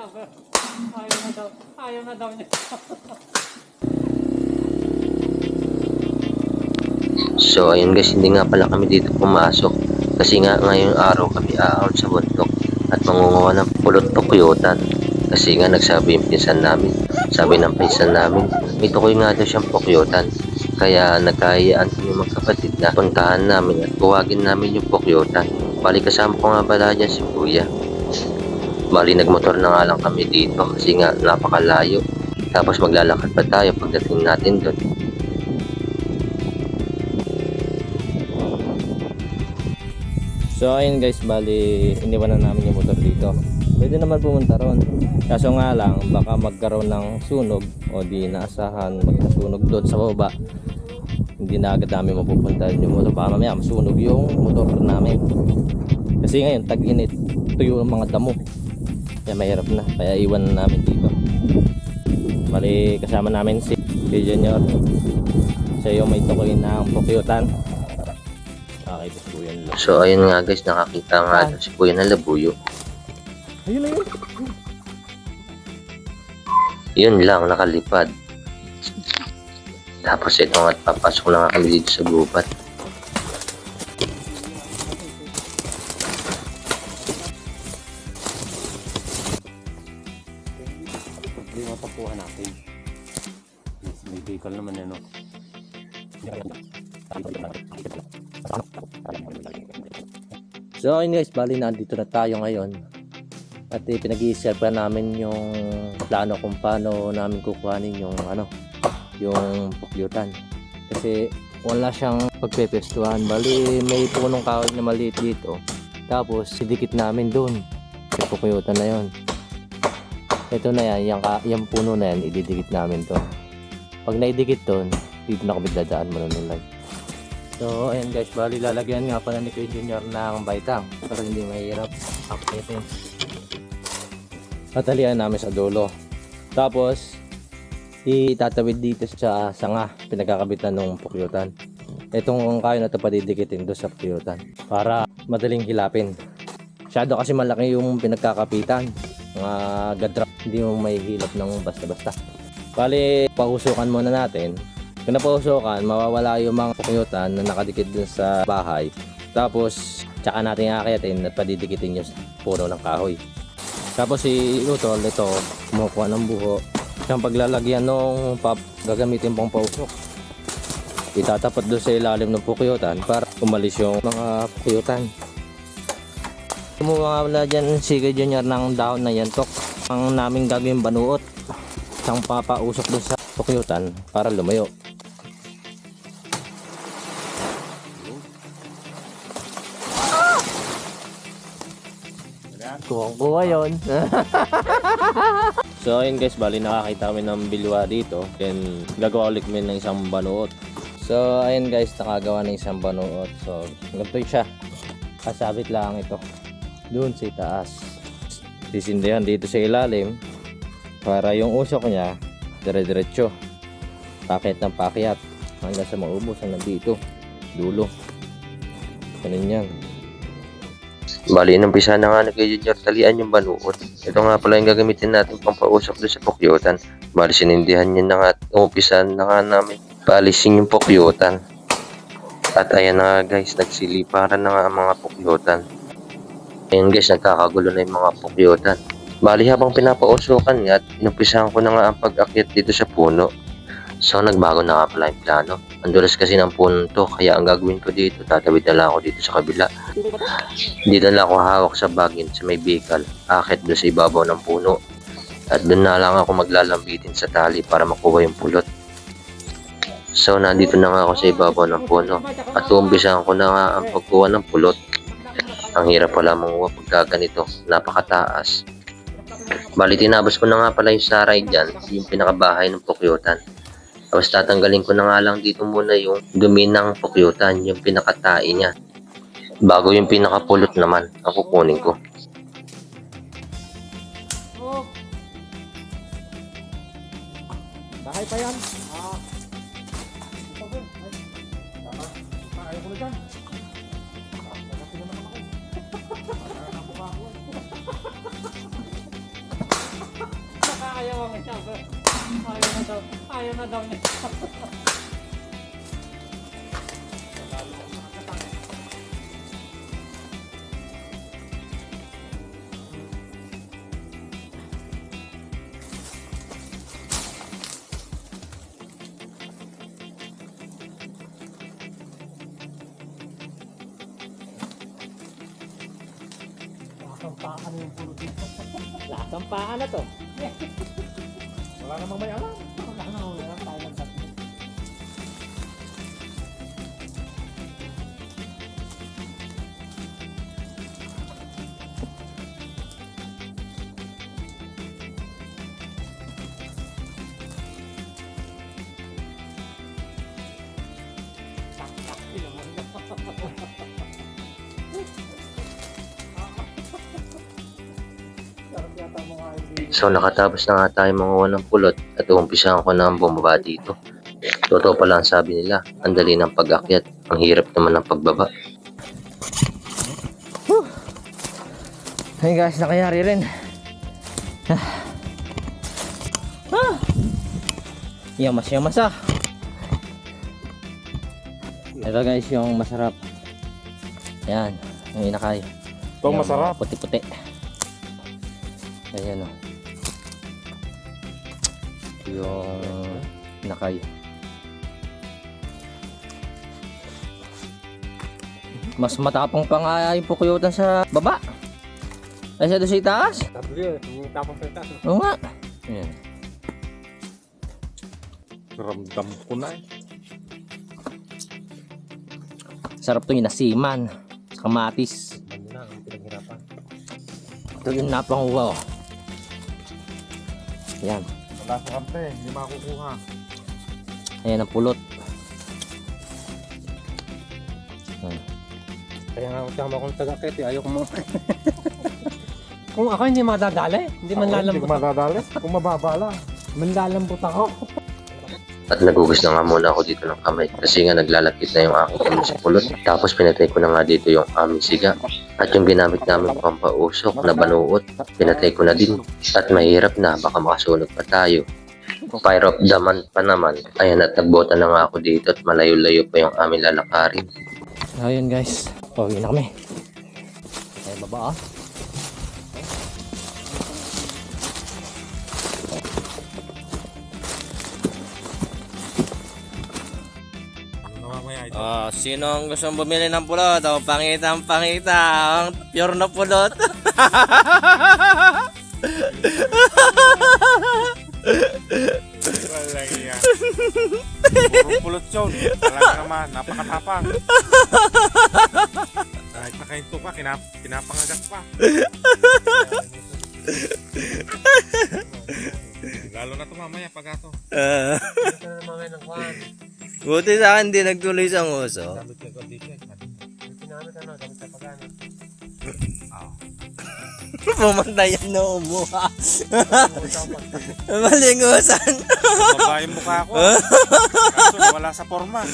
Ayaw na daw. Ayaw na daw niya. So ayun guys, hindi nga pala kami dito pumasok kasi nga ngayong araw kami aahon sa bundok at mangunguha ng pulot pukyutan. Kasi nga nagsabi yung pinsan namin, sabi ng pinsan namin, may tukoy nga daw siyang pukyutan. Kaya nagkahiyaan kami magkapatid na puntahan namin at kuwagin namin yung pukyutan. Bali kasama ko nga pala dyan si Kuya. Bali nagmotor na nga lang kami dito kasi nga napakalayo. Tapos maglalakad pa tayo pagdating natin doon. So ayun guys, bali iniwan na namin yung motor dito. Pwede naman pumunta ron. Kaso nga lang, baka magkaroon ng sunog o di naasahan magkasunog doon sa baba. Hindi na agad namin mapupuntahan yung motor. Baka mamaya masunog yung motor namin. Kasi ngayon, tag-init. Tuyo ang mga damo. Kaya mahirap na. Kaya iwan na namin dito. Bali kasama namin si Junior. Siya yung may tukoy ng pukyutan. So ayun nga guys, nakakita nga doon si Kuya ng labuyo. Ayun na yun. Yun lang, nakalipad. Tapos ito nga, papasok na nga kami dito sa gubat. Hindi matapuhan natin. May vehicle naman yan, no? So ayun guys, bali nandito na tayo ngayon. At pinag-i-share pa namin yung plano kung paano namin kukuhanin yung yung pukyutan. Kasi wala siyang pagpepestuhan. Bali may punong kahoy na maliit dito. Tapos sidikit namin doon. Yung pukyutan na yon. Ito na yan, yung puno na yan, ididikit namin to. Pag naidikit doon, dito na kami dadaan manunulay. So ayan guys, bali lalagyan nga pala ni Kuya Junior ng baitang para hindi mahirap akitin. Tatalian namin sa dulo. Tapos itatawid dito sa sanga pinagkakabitan ng pukyutan. Itong kayo na ito padidikitin doon sa pukyutan para madaling hilapin. Masyado kasi malaki yung pinagkakapitan. Mga gadra, hindi mo may hilap ng basta-basta. Bali pausukan muna natin. Kung napausukan, mawawala yung mga pukyutan na nakadikit dun sa bahay. Tapos, tsaka natin aakitin at padidikitin yung puno ng kahoy. Tapos si Utol, ito, kumukuha ng buho. Siyang paglalagyan ng gagamitin pang pausok. Itatapat doon sa ilalim ng pukyutan para umalis yung mga pukyutan. Kumuha wala dyan si Kuya Junior ng dahon na yantok. Ang naming gagawin banuot. Siyang papausok doon sa pukyutan para lumayo. Kuha yun. So ayun guys, bali nakakita kami ng bilwa dito. Then gagawa ulit kami ng isang banuot. So ayun guys, nakagawa ng isang banuot. So ganito siya. Kasabit lang ito doon sa itaas. Sisindihan dito sa ilalim para yung usok niya dire-diretso. Pakit ng pakyat hanggang sa maubos hanggang dito dulo. Ganun yan. Bali, inumpisa na nga na kay Junior talian yung banuot. Ito nga pala yung gagamitin natin pang pausok doon sa pukyutan. Bali, sinindihan niya na nga at umpisahan na nga namin paalisin yung pukyutan. At ayan na nga guys, nagsiliparan na nga ang mga pukyutan. Ayan guys, nagkakagulo na yung mga pukyutan. Bali, habang pinapausukan nga at inumpisahan ko na nga ang pag-akyat dito sa puno. So, nagbago na nga pala yung plano. Ang dulas kasi ng puno to, kaya ang gagawin ko dito, tatawid na lang ako dito sa kabila. Dito na lang ako hawak sa bagin sa may bikal, akit doon sa ibabaw ng puno. At doon na lang ako maglalambitin sa tali para makuha yung pulot. So, nandito na nga ako sa ibabaw ng puno at uumpisahan ko na nga ang pagkuha ng pulot. Ang hirap pala manguha pagka ganito, napakataas. Bali, tinabas ko na nga pala yung saray dyan, yung pinakabahay ng pukyutan. Tapos tatanggalin ko na nga lang dito muna yung dumi ng pukyutan, yung pinakatai niya. Bago yung pinakapulot naman, ang kukunin ko. Oh. Bahay pa yan. Ayaw ko na dyan. Ayaw ang siya. Ayaw na daw. Ayaw na daw niya. Lasampaan yung puro dito. Lasampaan na to. Wala namang may alam. Wala namang may alam. Tayo lang tatlo. So nakatapos na nga tayo mga unang pulot at umpisahan ko na ang bumaba dito. Totoo pala ang sabi nila, ang dali ng pag-akyat, ang hirap naman ng pagbaba. Hey guys, nakayari rin. Yamas ah. Ito guys yung masarap. Yan, yung inakay. Ito masarap. Puti-puti. Ayan o. Yung nakay. Mas matapang pa nga yung pukuyutan sa baba. Ay sa doon sa itaas. W, yung tapos sa itaas. Oo nga. Ayan. Ramdam ko na eh. Sarap to yung nasiman. Sa kamatis. Ano na, ang pinaghirapan. Ito yung napanguha. Ayan. Wala sa kampe, hindi makukuha. Ayan ang pulot. Kaya nga tama akong taga-kete, ayaw ko mo. Kung ako hindi madadali, hindi man lalambot. Hindi madadali, kung mababa lang. Manlalambot ako. At nagugas na nga muna ako dito ng kamay kasi nga naglalakit na yung aking kamay sa pulot. Tapos pinatay ko na nga dito yung aming siga. At yung ginamit namin pampausok na banuot, pinatay ko na din. At mahirap na, baka makasunog pa tayo. Fire of the month pa naman. Ayan, at nagbota na nga ako dito at malayo-layo pa yung aming lalakarin. Ayun guys. Pauwi na kami. Ay baba ah. Sino ang gustong bumili ng pulot? O, pangita. Ang pure na pulot. Walang iya. Puro pulot yun. Talaga naman, napakatapang. Kahit nakahinto ka, pinapangagat pa. Lalo na ito mamaya pag ato. Ito na mamaya ng kwan. Buti sa akin, di nagtuloy sa nguso. Gamit yung condition. Gamit sa pagano. Pumantayan na umuha. Malingusan. Babae mukha ako. Kaso wala sa forma.